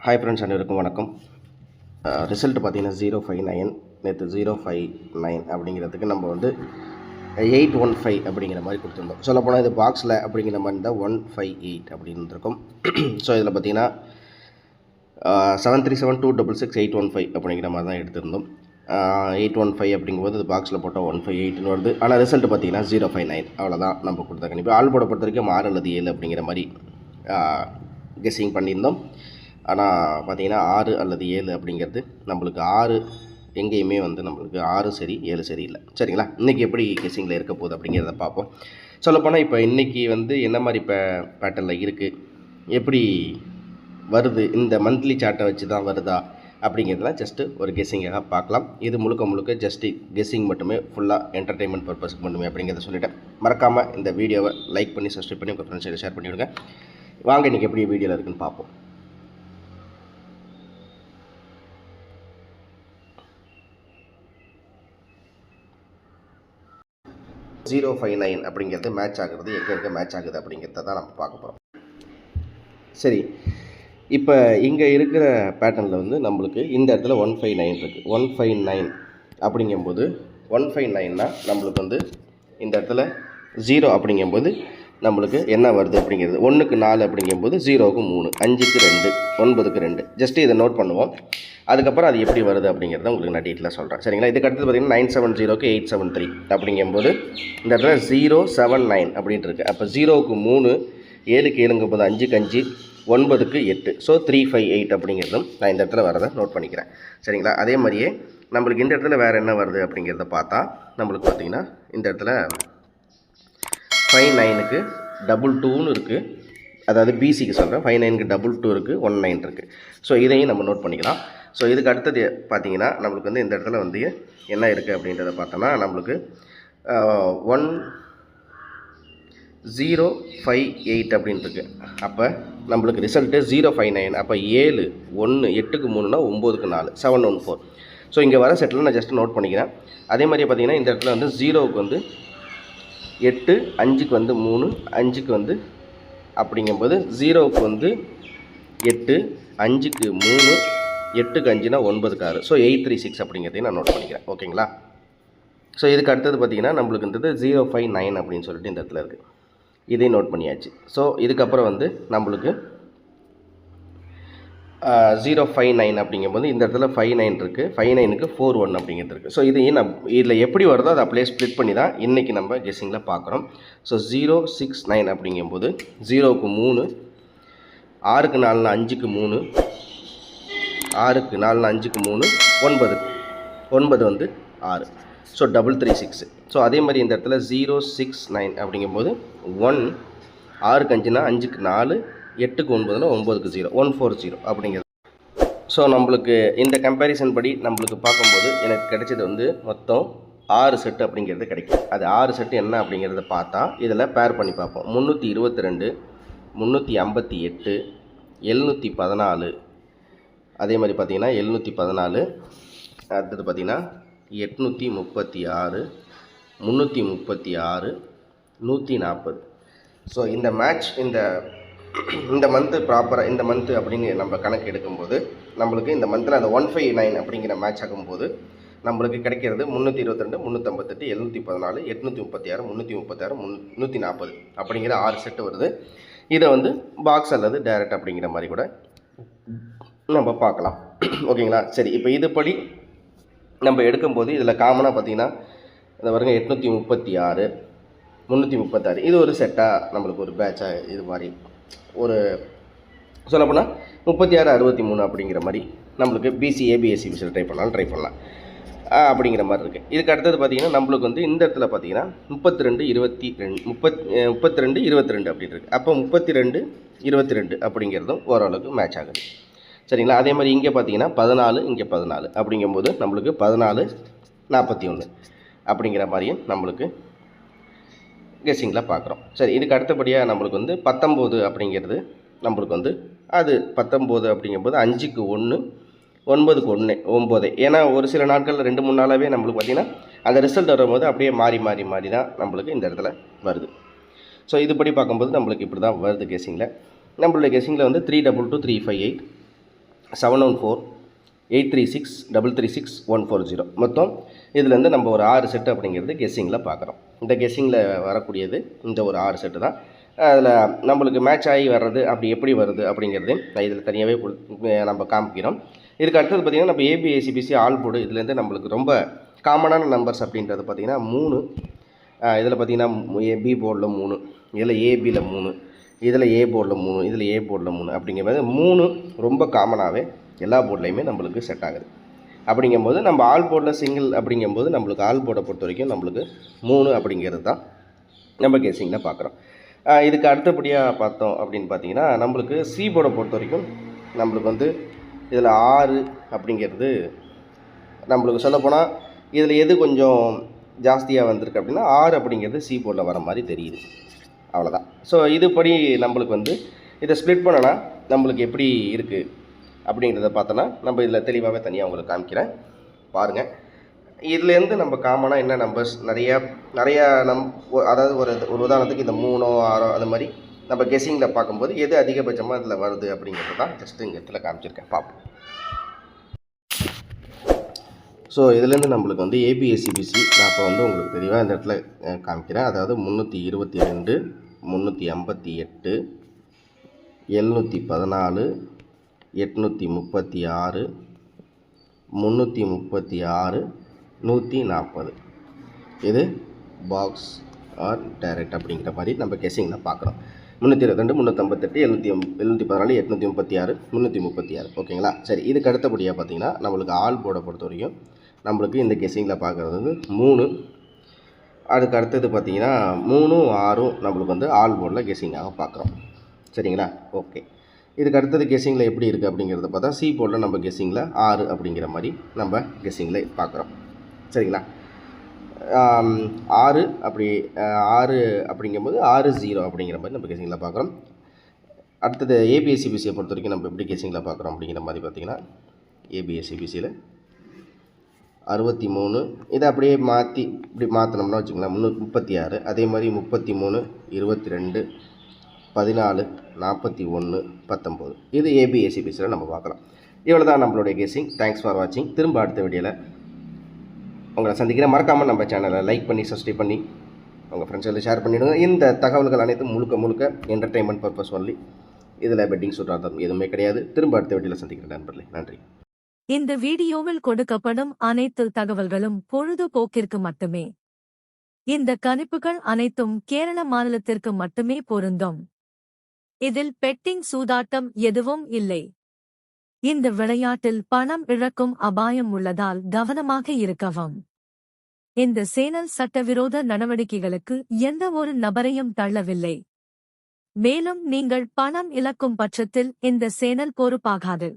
Hi friends, அனைவருக்கும் வணக்கம். Result பார்த்தீங்கன்னா 059. நேற்று 059 அப்படிங்கிறதுக்கு நம்ம வந்து 815 அப்படிங்கிற மாதிரி கொடுத்துருந்தோம். சொல்லப்போனால் இது பாக்ஸில் அப்படிங்கிற மாதிரி இருந்தால் 158 அப்படின்னு இருக்கும். ஸோ இதில் பார்த்தீங்கன்னா 7372666815 அப்படிங்கிற மாதிரி தான் எடுத்திருந்தோம். 815 அப்படிங்கும்போது இது பாக்ஸில் போட்டால் 158ன்னு வருது. ஆனால் ரிசல்ட் பார்த்தீங்கன்னா 059. அவ்வளோதான் நம்ம கொடுத்த கணிப்பு. ஆள் போட பொறுத்த வரைக்கும் 6 அல்லது 7 அப்படிங்கிற மாதிரி கெஸ்ஸிங் பண்ணியிருந்தோம். ஆனால் பார்த்தீங்கன்னா 6 அல்லது 7 அப்படிங்கிறது நம்மளுக்கு 6 எங்கேயுமே வந்து நம்மளுக்கு 6 சரி 7 சரி இல்லை. சரிங்களா? இன்றைக்கி எப்படி கெஸ்ஸிங்கில் இருக்க போகுது அப்படிங்கிறத பார்ப்போம். சொல்லப்போனால் இப்போ இன்றைக்கி வந்து என்ன மாதிரி பேட்டர்னில் இருக்குது, எப்படி வருது, இந்த மந்த்லி சார்ட்டை வச்சு தான் வருதா அப்படிங்கிறதுலாம் ஜஸ்ட்டு ஒரு கெஸ்ஸிங்காக பார்க்கலாம். இது முழுக்க ஜஸ்ட்டு கெஸ்ஸிங் மட்டுமே, ஃபுல்லாக என்டர்டெயின்மெண்ட் பர்பஸ்க்கு மட்டுமே அப்படிங்கிறத சொல்லிவிட்டேன். மறக்காமல் இந்த வீடியோவை லைக் பண்ணி சப்ஸ்கிரைப் பண்ணி உங்கள் ஃப்ரெண்ட்ஸ் ஷேர் பண்ணிவிடுங்க. வாங்க இன்றைக்கி எப்படி வீடியோவில் இருக்குதுன்னு பார்ப்போம். 059 அப்படிங்கிறது மேட்ச் ஆகுறது எங்கே மேட்ச் ஆகுது அப்படிங்கிறத தான் நம்ம பார்க்க போகிறோம். சரி, இப்போ இங்கே இருக்கிற பேட்டர்னில் வந்து நம்மளுக்கு இந்த இடத்துல 159 இருக்குது. 159 அப்படிங்கும்போது 159னா நம்மளுக்கு வந்து இந்த இடத்துல 0 அப்படிங்கும்போது நம்மளுக்கு என்ன வருது அப்படிங்கிறது 1க்கு 4 அப்படிங்கும்போது 0க்கு 3, 5க்கு 2, 9க்கு 2. ஜஸ்ட்டு இதை நோட் பண்ணுவோம். அதுக்கப்புறம் அது எப்படி வருது அப்படிங்கிறத உங்களுக்கு நான் டீட்டெயிலாக சொல்கிறேன். சரிங்களா? இதுக்கு அடுத்து பார்த்தீங்கன்னா 970க்கு 873 அப்படிங்கும்போது இந்த இடத்துல 079 அப்படின்ட்டு இருக்குது. அப்போ 0க்கு 3, 7க்கு 7ங்கும்போது 5க்கு 5, 9க்கு 8. ஸோ 358 அப்படிங்கிறதும் நான் இந்த இடத்துல வரதை நோட் பண்ணிக்கிறேன். சரிங்களா? அதே மாதிரியே நம்மளுக்கு இந்த இடத்துல வேறு என்ன வருது அப்படிங்கிறத பார்த்தா நம்மளுக்கு பார்த்திங்கன்னா இந்த இடத்துல 59க்கு 22ன்னு இருக்குது. அதாவது பிசிக்கு சொல்கிறேன். 59க்கு 22 இருக்குது, 19 இருக்குது. ஸோ இதையும் நம்ம நோட் பண்ணிக்கலாம். ஸோ இதுக்கு அடுத்தது பார்த்திங்கன்னா நம்மளுக்கு வந்து இந்த இடத்துல வந்து என்ன இருக்குது அப்படின்றத பார்த்தோன்னா நம்மளுக்கு 1058 அப்படின்ட்டு இருக்குது. அப்போ நம்மளுக்கு ரிசல்ட்டு 059. அப்போ 7, 1, 8க்கு 3னா 9க்கு 4, 714. ஸோ இங்கே வர செட்டில் நான் ஜஸ்ட் நோட் பண்ணிக்கிறேன். அதே மாதிரியே பார்த்திங்கன்னா இந்த இடத்துல வந்து 0க்கு வந்து 8, 5க்கு வந்து 3, 5க்கு வந்து அப்படிங்கும்போது 0க்கு வந்து 8, 5க்கு 3, 8க்கு 5னா 9க்கு 6. ஸோ 836 அப்படிங்கிறதையும் நான் நோட் பண்ணிக்கிறேன். ஓகேங்களா? ஸோ இதுக்கு அடுத்தது பார்த்திங்கன்னா நம்மளுக்கு இருந்தது 059 அப்படின்னு சொல்லிட்டு இந்த இடத்துல இருக்குது. இதையும் நோட் பண்ணியாச்சு. ஸோ இதுக்கப்புறம் வந்து நம்மளுக்கு 059 அப்படிங்கும்போது இந்த இடத்துல 59 இருக்குது. 59க்கு 41 அப்படிங்கிறது இருக்குது. ஸோ இதையும் இதில் எப்படி வருதோ அதை அப்படியே ஸ்ப்ளிட் பண்ணி தான் இன்றைக்கி நம்ம கெஸ்ஸிங்கில் பார்க்குறோம். ஸோ 069 அப்படிங்கும்போது 0க்கு 3, 6க்கு 4னா 5க்கு 3, 6க்கு 4னா 5க்கு 3, 9 வந்து 6. ஸோ 336. ஸோ அதே மாதிரி இந்த இடத்துல 069 அப்படிங்கும்போது 1, 6க்கு 5னா 5க்கு 4, 8க்கு 9னா 9க்கு 0, 140 அப்படிங்கிறது. ஸோ நம்மளுக்கு இந்த கம்பேரிசன் படி நம்மளுக்கு பார்க்கும்போது எனக்கு கிடைச்சது வந்து மொத்தம் 6 செட்டு அப்படிங்கிறது கிடைக்கும். அது 6 செட்டு என்ன அப்படிங்கிறத பார்த்தா இதில் பேர் பண்ணி பார்ப்போம். 322, 358, 714, அதே மாதிரி பார்த்திங்கன்னா 714, அடுத்தது பார்த்திங்கன்னா 836, 336, 140. ஸோ இந்த மேட்ச் இந்த மந்த்து ப்ராப்பராக இந்த மந்த்து அப்படின்னு நம்ம கணக்கு எடுக்கும்போது நம்மளுக்கு இந்த மந்தில் அந்த 159 அப்படிங்கிற மேட்ச் ஆகும்போது நம்மளுக்கு கிடைக்கிறது 322, 358, 714, 836, 336, 140 அப்படிங்கிற 6 செட்டு வருது. இதை வந்து பாக்ஸ் அல்லது டைரக்ட் அப்படிங்கிற மாதிரி கூட நம்ம பார்க்கலாம். ஓகேங்களா? சரி, இப்போ இதுபடி நம்ம எடுக்கும்போது இதில் காமனாக பார்த்திங்கன்னா இந்த வருங்க 836, 336 இது ஒரு செட்டாக நம்மளுக்கு ஒரு பேட்சாக இது மாதிரி ஒரு சொல்லப்போனால் 36, 63 அப்படிங்கிற மாதிரி நம்மளுக்கு பிசி ஏபிஎஸ்சி விஷயம் ட்ரை பண்ணலாம் அப்படிங்கிற மாதிரி இருக்குது. இதுக்கு அடுத்தது பார்த்திங்கன்னா நம்மளுக்கு வந்து இந்த இடத்துல பார்த்திங்கன்னா 32, 22 அப்படின்னு இருக்குது. அப்போ 32, 22 அப்படிங்கிறதும் ஓரளவுக்கு மேட்ச் ஆகுது. சரிங்களா? அதே மாதிரி இங்கே பார்த்திங்கன்னா 14, இங்கே 14 அப்படிங்கும்போது நம்மளுக்கு 14, 41 அப்படிங்கிற மாதிரியும் நம்மளுக்கு கெஸ்ஸிங்கில் பார்க்குறோம். சரி, இதுக்கு அடுத்தபடியாக நம்மளுக்கு வந்து 19 அப்படிங்கிறது நம்மளுக்கு வந்து அது 19 அப்படிங்கும்போது 5க்கு 1, 9க்கு 1, 9. ஏன்னா ஒரு சில நாட்களில் 2-3 நாளாகவே நம்மளுக்கு பார்த்திங்கன்னா அந்த ரிசல்ட் வரும்போது அப்படியே மாறி தான் நம்மளுக்கு இந்த இடத்துல வருது. ஸோ இதுபடி பார்க்கும்போது நம்மளுக்கு இப்படி தான் வருது கெஸ்ஸிங்கில். நம்மளுடைய கெஸ்ஸிங்கில் வந்து 322, 358, 714-836-336-140. மொத்தம் இதுலேருந்து நம்ம ஒரு 6 செட்டு அப்படிங்கிறது கெஸ்ஸிங்கில் பார்க்குறோம். இந்த கெஸ்ஸிங்கில் வரக்கூடியது இந்த ஒரு 6 செட்டு தான். அதில் நம்மளுக்கு மேட்ச் ஆகி வர்றது அப்படி எப்படி வருது அப்படிங்கிறதையும் இதில் தனியாகவே நம்ம காமிக்கிறோம். இதுக்கு அடுத்தது பார்த்திங்கன்னா நம்ம ஏபிஏசிபிசி ஆல் போர்டு இதுலேருந்து நம்மளுக்கு ரொம்ப காமனான நம்பர்ஸ் அப்படின்றது பார்த்திங்கன்னா 3. இதில் பார்த்திங்கன்னா பி போர்டில் 3, இதில் ஏபியில் 3, இதில் ஏ போர்டில் 3, இதில் ஏ போர்டில் 3 அப்படிங்கும்போது 3 ரொம்ப காமனாகவே எல்லா போர்ட்லேயுமே நம்மளுக்கு செட் ஆகுது. அப்படிங்கும்போது நம்ம ஆல் போர்டில் சிங்கிள் அப்படிங்கும்போது நம்மளுக்கு ஆல் போர்டை பொறுத்த வரைக்கும் நம்மளுக்கு 3 அப்படிங்கிறது தான் நம்ம கெஸ்ஸிங்கில் பார்க்குறோம். இதுக்கு அடுத்தபடியாக பார்த்தோம் அப்படின்னு பார்த்தீங்கன்னா நம்மளுக்கு சி போர்டை பொறுத்த வரைக்கும் நம்மளுக்கு வந்து இதில் 6 அப்படிங்கிறது நம்மளுக்கு சொல்லப்போனால் இதில் எது கொஞ்சம் ஜாஸ்தியாக வந்திருக்கு அப்படின்னா 6 அப்படிங்கிறது சி போர்டில் வர மாதிரி தெரியுது. அவ்வளோதான். ஸோ இதுபடி நம்மளுக்கு வந்து இதை ஸ்ப்ளிட் பண்ணனா நம்மளுக்கு எப்படி இருக்குது அப்படிங்கிறத பார்த்தோன்னா நம்ம இதில் தெளிவாகவே தனியாக உங்களுக்கு காமிக்கிறேன் பாருங்கள். இதுலேருந்து நம்ம காமனாக என்ன நம்பர்ஸ் நிறையா அதாவது ஒரு உதாரணத்துக்கு இந்த 3 6 அது மாதிரி நம்ம கெஸ்ஸிங்கில் பார்க்கும்போது எது அதிகபட்சமாக இதில் வருது அப்படிங்கிறது தான் ஜஸ்ட்டு இங்கே இடத்துல காமிச்சிருக்கேன் பார்ப்போம். ஸோ இதுலேருந்து நம்மளுக்கு வந்து ஏபிஎஸ்சிபிசி நான் இப்போ வந்து உங்களுக்கு தெளிவாக இந்த இடத்துல காமிக்கிறேன். அதாவது 322, 358, 714, 836, 336, 140. இது பாக்ஸ் ஆர் டைரக்ட் அப்படிங்கிற மாதிரி நம்ம கெஸ்ஸிங்கில் பார்க்குறோம். 322, 358, 714, 836, 336. ஓகேங்களா? சரி, இதுக்கு அடுத்தபடியாக பார்த்தீங்கன்னா நம்மளுக்கு ஆல் போர்டை பொறுத்த வரைக்கும் நம்மளுக்கு இந்த கெஸ்ஸிங்கில் பார்க்குறது வந்து 3. அதுக்கு அடுத்தது பார்த்திங்கன்னா 3, 6 நம்மளுக்கு வந்து ஆல் போர்டில் கெஸ்ஸிங்காக பார்க்குறோம். சரிங்களா? ஓகே. இதுக்கு அடுத்தது கெஸ்ஸிங்கில் எப்படி இருக்குது அப்படிங்கிறத பார்த்தா சி போர்டில் நம்ம கெஸ்ஸிங்கில் 6 அப்படிங்கிற மாதிரி நம்ம கெஸ்ஸிங்கில் பார்க்குறோம். சரிங்களா? 6 அப்படி 6 அப்படிங்கும்போது 6-0 அப்படிங்கிற மாதிரி நம்ம கெஸ்ஸிங்கில் பார்க்குறோம். அடுத்தது ஏபிஎஸ்சிபிசியை பொறுத்த வரைக்கும் நம்ம எப்படி கெஸ்ஸிங்கில் பார்க்குறோம் அப்படிங்கிற மாதிரி பார்த்திங்கன்னா ஏபிஎஸ்சிபிசியில் 63 இதை அப்படியே மாற்றி இப்படி மாற்றினோம்னா வச்சுக்கலாம் 36. அதே மாதிரி 33, 22, 14, 41, 19. இது ஏபிஎஸ்சிபிசியில் நம்ம பார்க்கலாம். இவ்வளோ தான் நம்மளுடைய கெஸ்ஸிங். தேங்க்ஸ் ஃபார் வாட்சிங். திரும்ப அடுத்த வீடியோவில் உங்களை சந்திக்கிறேன். மறக்காமல் நம்ம சேனலை லைக் பண்ணி சப்ஸ்கிரைப் பண்ணி உங்கள் ஃப்ரெண்ட்ஸில் ஷேர் பண்ணிவிடுங்க. இந்த தகவல்கள் அனைத்தும் முழுக்க என்டர்டெயின்மெண்ட் பர்பஸ் ஒன்லி. இதில் பெட்டிங் சொல்கிறாங்க எதுவுமே கிடையாது. திரும்ப அடுத்த வீடியோவில் சந்திக்கிறேன் நண்பர்களே. நன்றி. இந்த வீடியோவில் கொடுக்கப்படும் அனைத்து தகவல்களும் பொழுதுபோக்கிற்கு மட்டுமே. இந்த கணிப்புகள் அனைத்தும் கேரள மாநிலத்திற்கு மட்டுமே பொருந்தும். இதில் பெட்டிங் சூதாட்டம் எதுவும் இல்லை. இந்த விளையாட்டில் பணம் இழக்கும் அபாயம் உள்ளதால் கவனமாக இருக்கவும். இந்த சேனல் சட்டவிரோத நடவடிக்கைகளுக்கு எந்த ஒரு நபரையும் தள்ளவில்லை. மேலும் நீங்கள் பணம் இழக்கும் பட்சத்தில் இந்த சேனல் பொறுப்பாகாது.